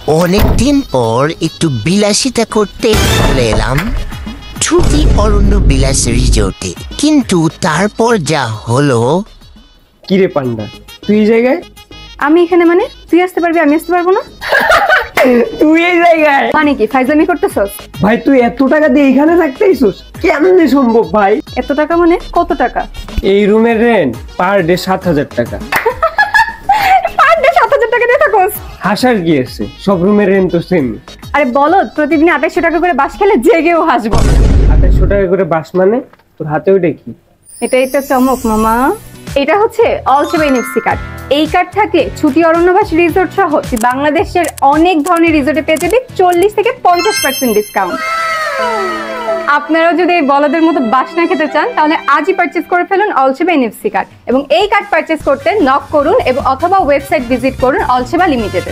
অনেকদিন পর একটু বিলাসিতা করতে চলে এলাম ছুটি অরণ্য বিলাস রিজোর্টে, কিন্তু তারপর যা হলো। কিরে পান্ডা, তুই এই জায়গায়? আমি এখানে মানে তুই আসতে পারবি, আমি আসতে পারবো না? তুই এই জায়গায় মানে কি ফাইজলামি করতেছস? ভাই তুই এত টাকা দিয়ে এখানে থাকতেইছস, কেমনে সম্ভব ভাই? এত টাকা মানে কত টাকা? এই রুমের রেন্ট পার ডে 7,000 টাকা। পার ডে 7,000 টাকা দিয়ে থাকোস? হাসার কি আছে, সব রুমের রেন্ট তো সেম। আরে বলদ, প্রতিদিন 2800 টাকা করে বাস খেলে জেগেও হাসবো। 2800 টাকা করে বাস মানে? তোর হাতে ওইটা কি? এটা একটা চমক মামা। এটা হচ্ছে অল সেবা এনএফসি কার্ড। এই কার্ড থাকলে ছুটি অরণ্যবাস রিসোর্ট সহ বাংলাদেশের অনেক ধরনের রিসোর্টে পেয়ে যাবে 40 থেকে 50% ডিসকাউন্ট। আপনারাও যদি এই বলদের মতো বাস না খেতে চান তাহলে আজই পারচেজ করে ফেলুন অল সেবা এনএফসি কার্ড, এবং এই কার্ড পারচেজ করতে নক করুন এবং অথবা ওয়েবসাইট ভিজিট করুন অল সেবা লিমিটেডে।